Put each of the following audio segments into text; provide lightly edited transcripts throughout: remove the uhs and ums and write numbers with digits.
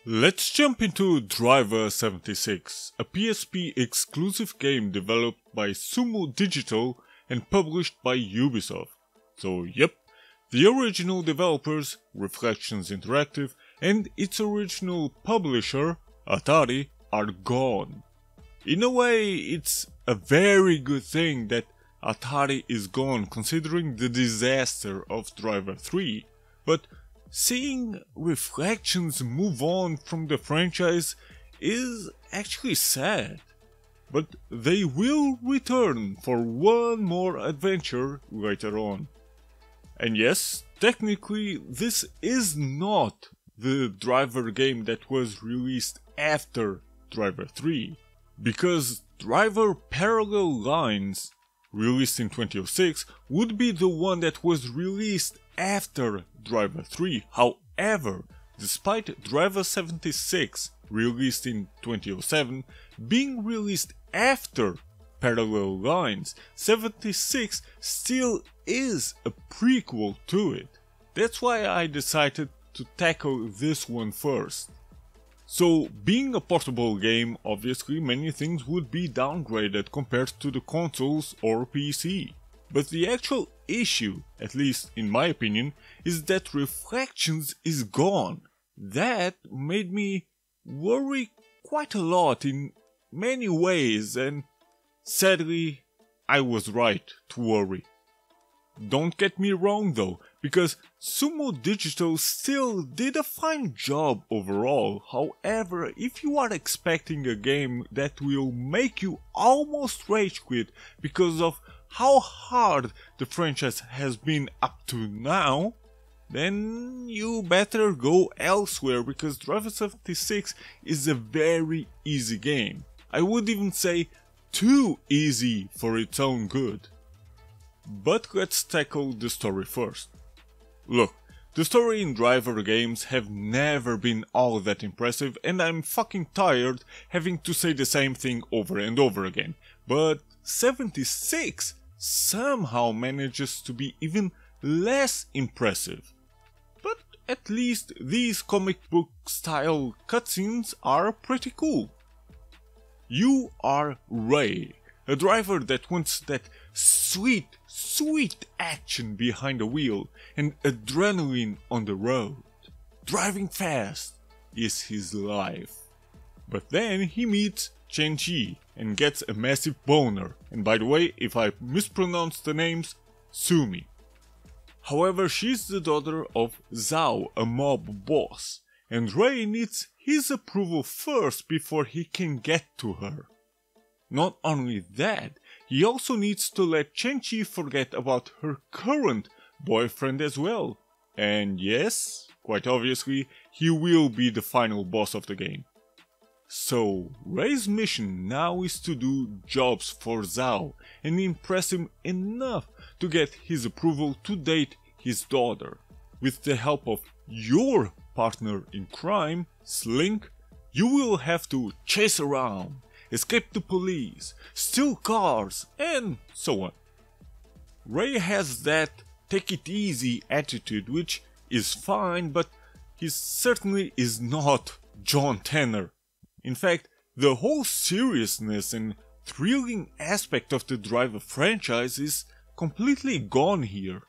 Let's jump into Driver 76, a PSP exclusive game developed by Sumo Digital and published by Ubisoft. So yep, the original developers, Reflections Interactive, and its original publisher, Atari, are gone. In a way, it's a very good thing that Atari is gone considering the disaster of Driver 3, but seeing Reflections move on from the franchise is actually sad. But they will return for one more adventure later on. And yes, technically this is not the Driver game that was released after Driver 3, because Driver Parallel Lines, released in 2006, would be the one that was released after Driver 3. However, despite Driver 76, released in 2007, being released after Parallel Lines, 76 still is a prequel to it. That's why I decided to tackle this one first. So, being a portable game, obviously many things would be downgraded compared to the consoles or PC. But the actual issue, at least in my opinion, is that Reflections is gone. That made me worry quite a lot in many ways, and sadly, I was right to worry. Don't get me wrong though, because Sumo Digital still did a fine job overall. However, if you are expecting a game that will make you almost rage quit because of how hard the franchise has been up to now, then you better go elsewhere, because Driver 76 is a very easy game. I would even say too easy for its own good. But let's tackle the story first. Look, the story in Driver games have never been all that impressive, and I'm fucking tired having to say the same thing over and over again. But 76 somehow manages to be even less impressive. But at least these comic book style cutscenes are pretty cool. You are Ray, a driver that wants that sweet action behind the wheel and adrenaline on the road. Driving fast is his life. But then he meets Chen-Chi and gets a massive boner, and by the way, if I mispronounce the names, sue me. However, she's the daughter of Zhao, a mob boss, and Ray needs his approval first before he can get to her. Not only that, he also needs to let Chen-Chi forget about her current boyfriend as well. And yes, quite obviously, he will be the final boss of the game. So, Ray's mission now is to do jobs for Zhao and impress him enough to get his approval to date his daughter. With the help of your partner in crime, Slink, you will have to chase around, escape the police, steal cars, and so on. Ray has that take it easy attitude, which is fine, but he certainly is not John Tanner. In fact, the whole seriousness and thrilling aspect of the Driver franchise is completely gone here.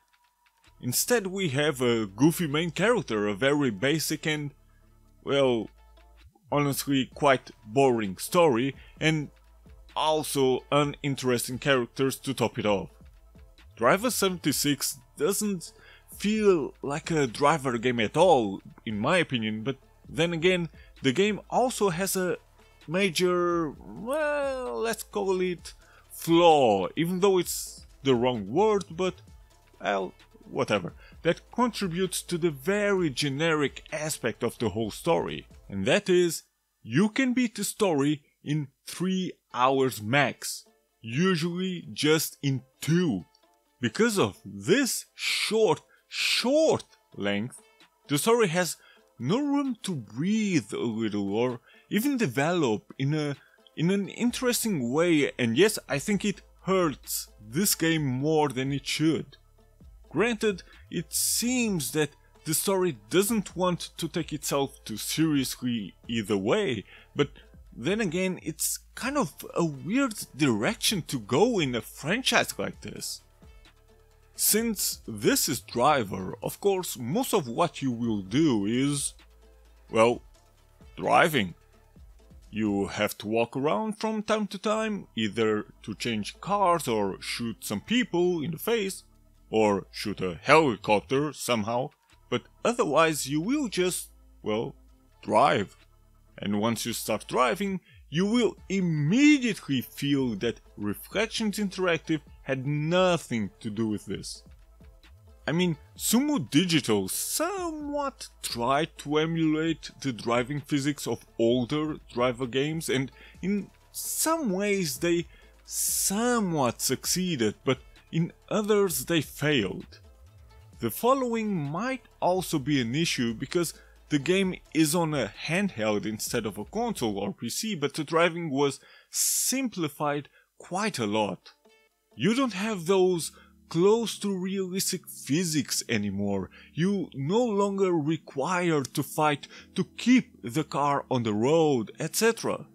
Instead, we have a goofy main character, a very basic and, well, honestly quite boring story, and also uninteresting characters to top it off. Driver 76 doesn't feel like a Driver game at all, in my opinion, but then again, the game also has a major, well, let's call it flaw, even though it's the wrong word, but, well, whatever, that contributes to the very generic aspect of the whole story. And that is, you can beat the story in 3 hours max, usually just in 2. Because of this short length, the story has no room to breathe a little or even develop in an interesting way, and yes, I think it hurts this game more than it should. Granted, it seems that the story doesn't want to take itself too seriously either way, but then again, it's kind of a weird direction to go in a franchise like this. Since this is Driver, of course, most of what you will do is, well, driving. You have to walk around from time to time, either to change cars or shoot some people in the face, or shoot a helicopter somehow, but otherwise you will just, well, drive. And once you start driving, you will immediately feel that Reflections Interactive had nothing to do with this. I mean, Sumo Digital somewhat tried to emulate the driving physics of older driver games, and in some ways they somewhat succeeded, but in others they failed. The following might also be an issue because the game is on a handheld instead of a console or PC, but the driving was simplified quite a lot. You don't have those close to realistic physics anymore. You no longer require to fight to keep the car on the road, etc.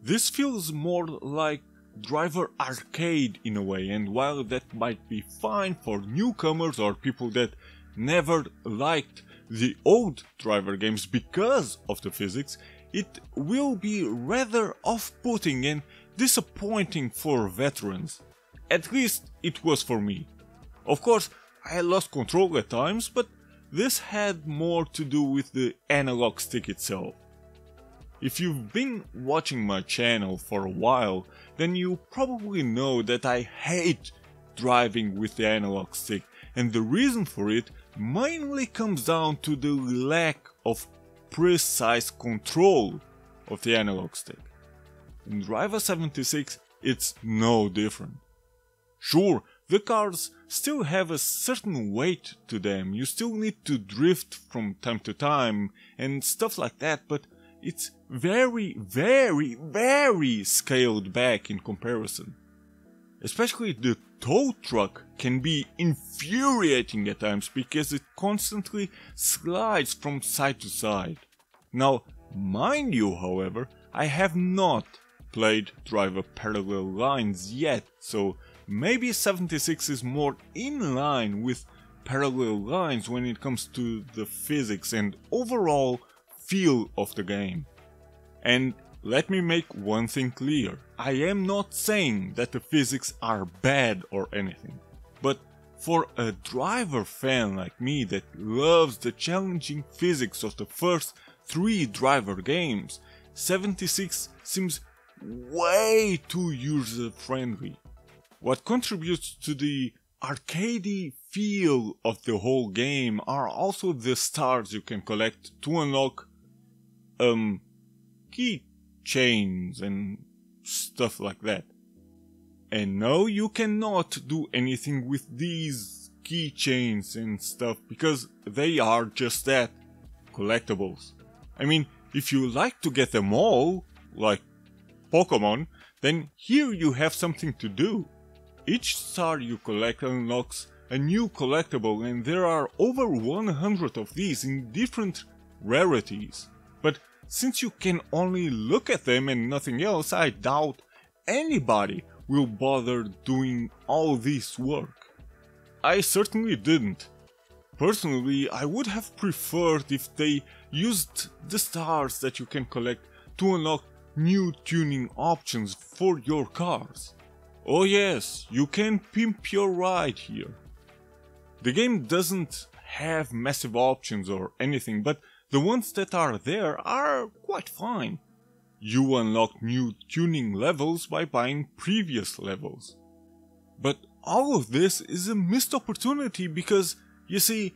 This feels more like Driver Arcade in a way, and while that might be fine for newcomers or people that never liked the old Driver games because of the physics, it will be rather off-putting and disappointing for veterans. At least it was for me. Of course, I lost control at times, but this had more to do with the analog stick itself. If you've been watching my channel for a while, then you probably know that I hate driving with the analog stick, and the reason for it mainly comes down to the lack of precise control of the analog stick. In Driver 76, it's no different. Sure, the cars still have a certain weight to them, you still need to drift from time to time and stuff like that, but it's very scaled back in comparison. Especially the tow truck can be infuriating at times because it constantly slides from side to side. Now, mind you, however, I have not played Driver Parallel Lines yet, so maybe 76 is more in line with Parallel Lines when it comes to the physics and overall feel of the game. And let me make one thing clear, I am not saying that the physics are bad or anything, but for a Driver fan like me that loves the challenging physics of the first 3 Driver games, 76 seems way too user-friendly. What contributes to the arcadey feel of the whole game are also the stars you can collect to unlock key chains and stuff like that. And no, you cannot do anything with these keychains and stuff because they are just that, collectibles. I mean, if you like to get them all, like Pokemon, then here you have something to do. Each star you collect unlocks a new collectible, and there are over 100 of these in different rarities. But since you can only look at them and nothing else, I doubt anybody will bother doing all this work. I certainly didn't. Personally, I would have preferred if they used the stars that you can collect to unlock new tuning options for your cars. Oh yes, you can pimp your ride here. The game doesn't have massive options or anything, but the ones that are there are quite fine. You unlock new tuning levels by buying previous levels. But all of this is a missed opportunity because, you see,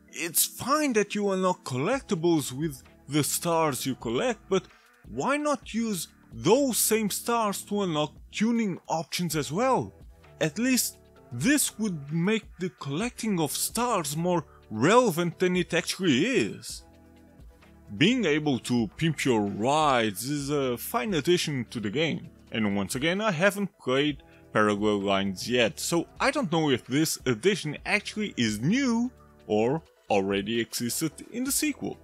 it's fine that you unlock collectibles with the stars you collect, but why not use those same stars to unlock tuning options as well? At least this would make the collecting of stars more relevant than it actually is. Being able to pimp your rides is a fine addition to the game, and once again I haven't played Parallel Lines yet, so I don't know if this addition actually is new or already existed in the sequel.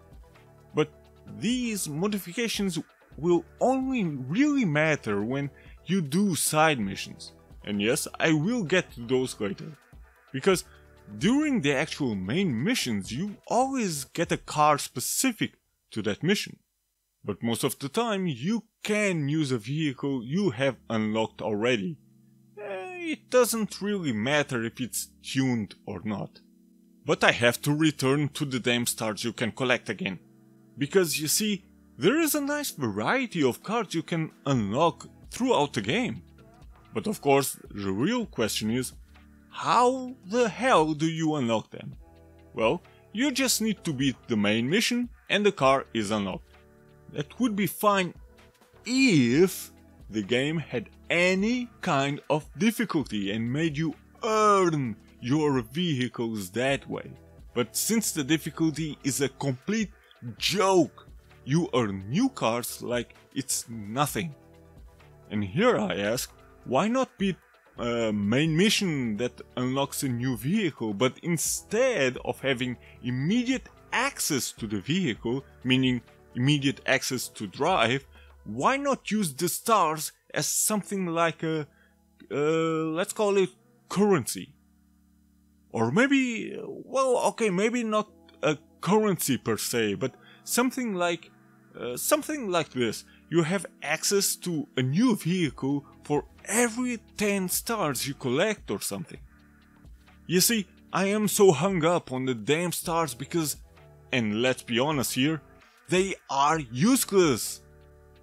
But these modifications will only really matter when you do side missions. And yes, I will get to those later. Because during the actual main missions you always get a car specific to that mission. But most of the time you can use a vehicle you have unlocked already. It doesn't really matter if it's tuned or not. But I have to return to the damn stars you can collect again. Because you see, there is a nice variety of cars you can unlock throughout the game. But of course, the real question is, how the hell do you unlock them? Well, you just need to beat the main mission and the car is unlocked. That would be fine if the game had any kind of difficulty and made you earn your vehicles that way. But since the difficulty is a complete joke, you earn new cars like it's nothing. And here I ask, why not beat a main mission that unlocks a new vehicle, but instead of having immediate access to the vehicle, meaning immediate access to drive, why not use the stars as something like a, let's call it currency? Or maybe, well, okay, maybe not a currency per se, but something like this. You have access to a new vehicle for every 10 stars you collect or something. You see, I am so hung up on the damn stars because, and let's be honest here, they are useless.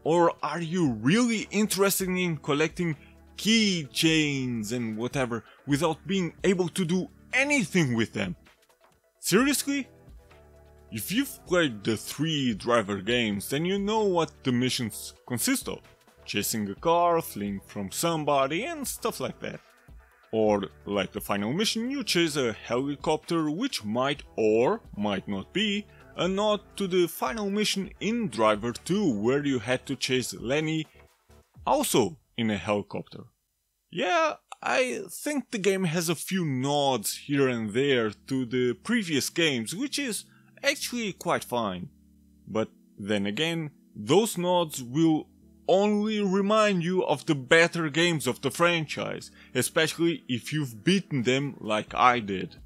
Or are you really interested in collecting keychains and whatever without being able to do anything with them? Seriously? If you've played the 3 driver games, then you know what the missions consist of. Chasing a car, fleeing from somebody and stuff like that. Or, like the final mission, you chase a helicopter, which might or might not be a nod to the final mission in Driver 2, where you had to chase Lenny also in a helicopter. Yeah, I think the game has a few nods here and there to the previous games, which is actually quite fine. But then again, those nods will only remind you of the better games of the franchise, especially if you've beaten them like I did.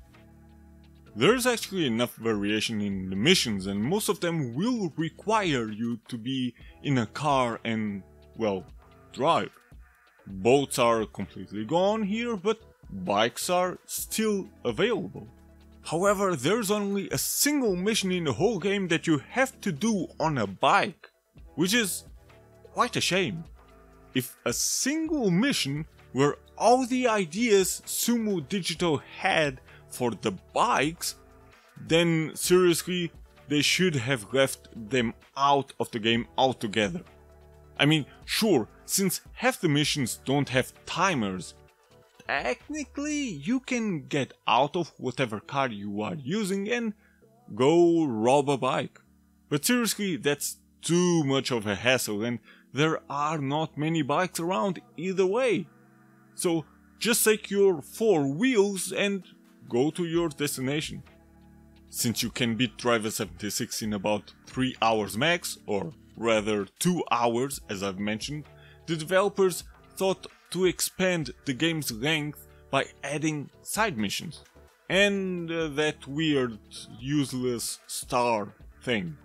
There's actually enough variation in the missions, and most of them will require you to be in a car and, well, drive. Boats are completely gone here, but bikes are still available. However, there's only a single mission in the whole game that you have to do on a bike, which is quite a shame. If a single mission were all the ideas Sumo Digital had for the bikes, then seriously, they should have left them out of the game altogether. I mean, sure, since half the missions don't have timers, technically you can get out of whatever car you are using and go rob a bike. But seriously, that's too much of a hassle and there are not many bikes around either way. So just take your 4 wheels and go to your destination. Since you can beat Driver 76 in about 3 hours max, or rather 2 hours as I've mentioned, the developers thought to expand the game's length by adding side missions. And that weird, useless star thing.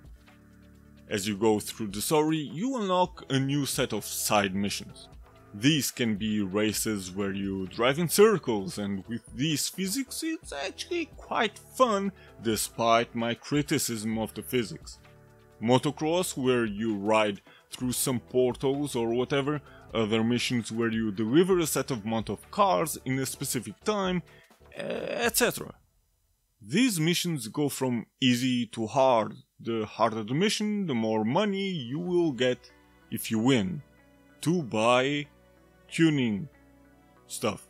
As you go through the story, you unlock a new set of side missions. These can be races where you drive in circles, and with these physics it's actually quite fun despite my criticism of the physics. Motocross where you ride through some portals or whatever, other missions where you deliver a set amount of cars in a specific time, etc. These missions go from easy to hard. The harder the mission, the more money you will get if you win, to buy tuning stuff.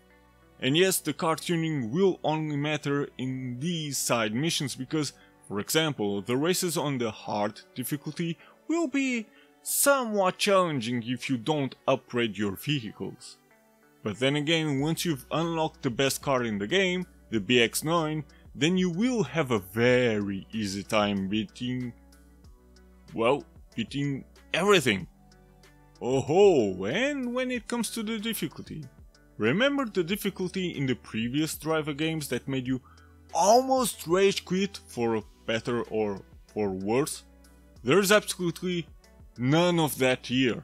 And yes, the car tuning will only matter in these side missions because, for example, the races on the hard difficulty will be somewhat challenging if you don't upgrade your vehicles. But then again, once you've unlocked the best car in the game, the BX9, then you will have a very easy time beating everything. Oh, and when it comes to the difficulty, remember the difficulty in the previous driver games that made you almost rage quit for better or for worse? There's absolutely none of that here.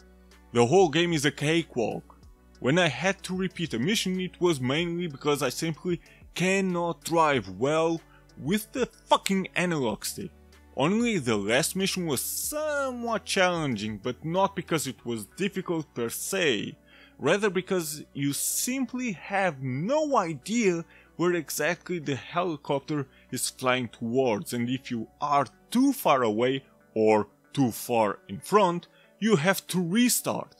The whole game is a cakewalk. When I had to repeat a mission, it was mainly because I simply cannot drive well with the fucking analog stick. Only the last mission was somewhat challenging, but not because it was difficult per se, rather because you simply have no idea where exactly the helicopter is flying towards, and if you are too far away or too far in front, you have to restart.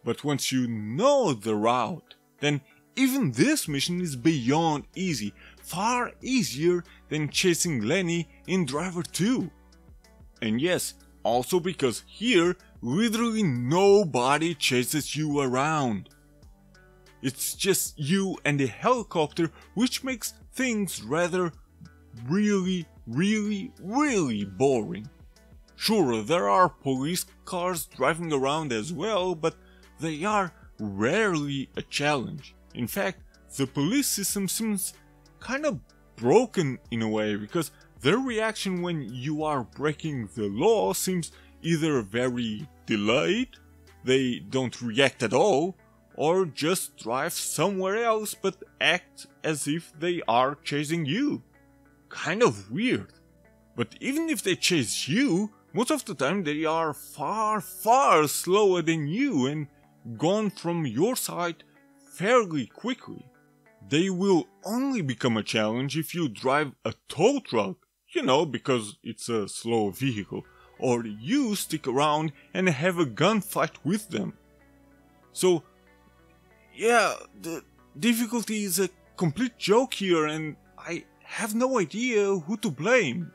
But once you know the route, then even this mission is beyond easy, far easier than chasing Lenny in Driver 2. And yes, also because here, literally nobody chases you around. It's just you and the helicopter, which makes things rather really boring. Sure, there are police cars driving around as well, but they are rarely a challenge. In fact, the police system seems kind of broken in a way, because their reaction when you are breaking the law seems either very delayed, they don't react at all, or just drive somewhere else but act as if they are chasing you. Kind of weird. But even if they chase you, most of the time they are far slower than you and gone from your side fairly quickly. They will only become a challenge if you drive a tow truck, because it's a slow vehicle, or you stick around and have a gunfight with them. So, yeah, the difficulty is a complete joke here, and I have no idea who to blame.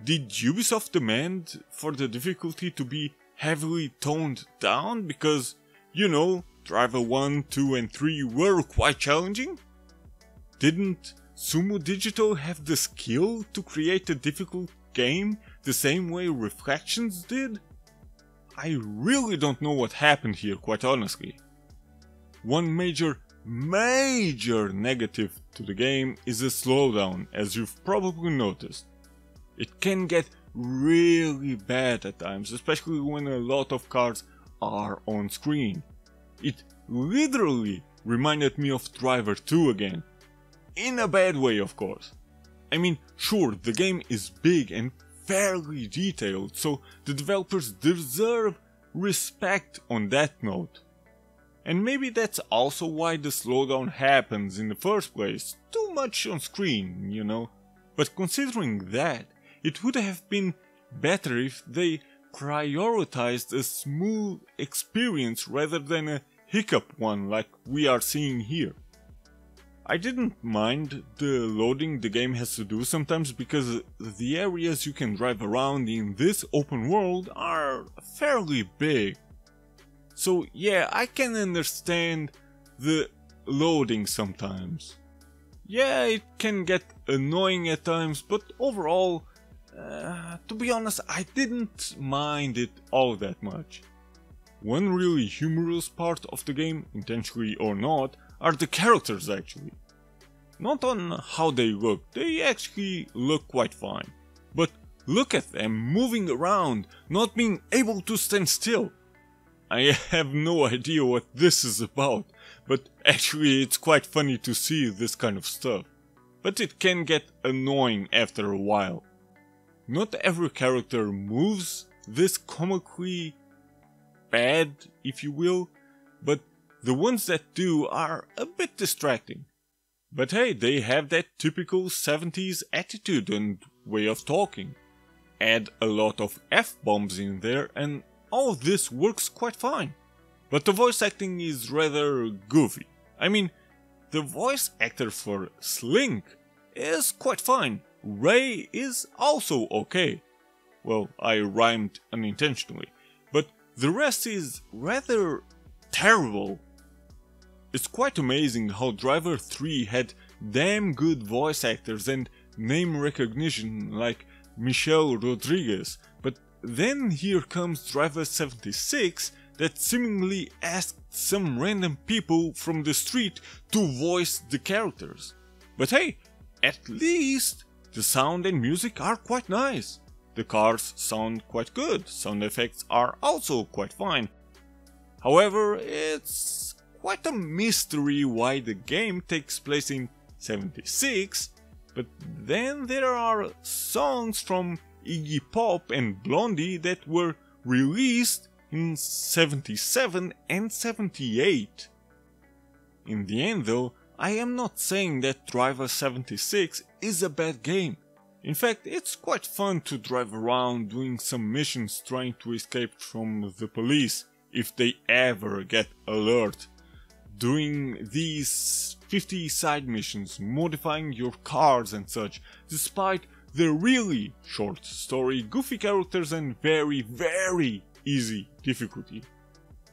Did Ubisoft demand for the difficulty to be heavily toned down because, Driver 1, 2 and 3 were quite challenging? Didn't Sumo Digital have the skill to create a difficult game the same way Reflections did? I really don't know what happened here, quite honestly. One major negative to the game is the slowdown, as you've probably noticed. It can get really bad at times, especially when a lot of cars are on screen. It literally reminded me of Driver 2 again. In a bad way, of course. I mean, sure, the game is big and fairly detailed, so the developers deserve respect on that note. And maybe that's also why the slowdown happens in the first place, too much on screen, But considering that, it would have been better if they prioritized a smooth experience rather than a hiccup one like we are seeing here. I didn't mind the loading the game has to do sometimes because the areas you can drive around in this open world are fairly big. So yeah, I can understand the loading sometimes. Yeah, it can get annoying at times, but overall, to be honest, I didn't mind it all that much. One really humorous part of the game, intentionally or not, are the characters actually. Not on how they look, they actually look quite fine. But look at them moving around, not being able to stand still. I have no idea what this is about, but actually it's quite funny to see this kind of stuff. But it can get annoying after a while. Not every character moves this comically bad, if you will, but the ones that do are a bit distracting. But hey, they have that typical 70s attitude and way of talking. Add a lot of F-bombs in there and all this works quite fine. But the voice acting is rather goofy. I mean, the voice actor for Slink is quite fine. Ray is also okay. Well, I rhymed unintentionally, but the rest is rather terrible. It's quite amazing how Driver 3 had damn good voice actors and name recognition like Michelle Rodriguez, but then here comes Driver 76 that seemingly asked some random people from the street to voice the characters. But hey, at least the sound and music are quite nice. The cars sound quite good, sound effects are also quite fine. However, it's quite a mystery why the game takes place in 76, but then there are songs from Iggy Pop and Blondie that were released in 77 and 78. In the end though, I am not saying that Driver 76 is a bad game. In fact, it's quite fun to drive around doing some missions trying to escape from the police if they ever get alert. Doing these 50 side missions, modifying your cars and such, despite the really short story, goofy characters and very easy difficulty.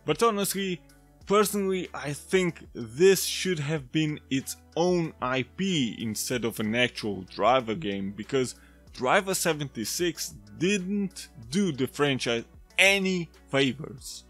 But honestly, personally I think this should have been its own IP instead of an actual Driver game, because Driver 76 didn't do the franchise any favors.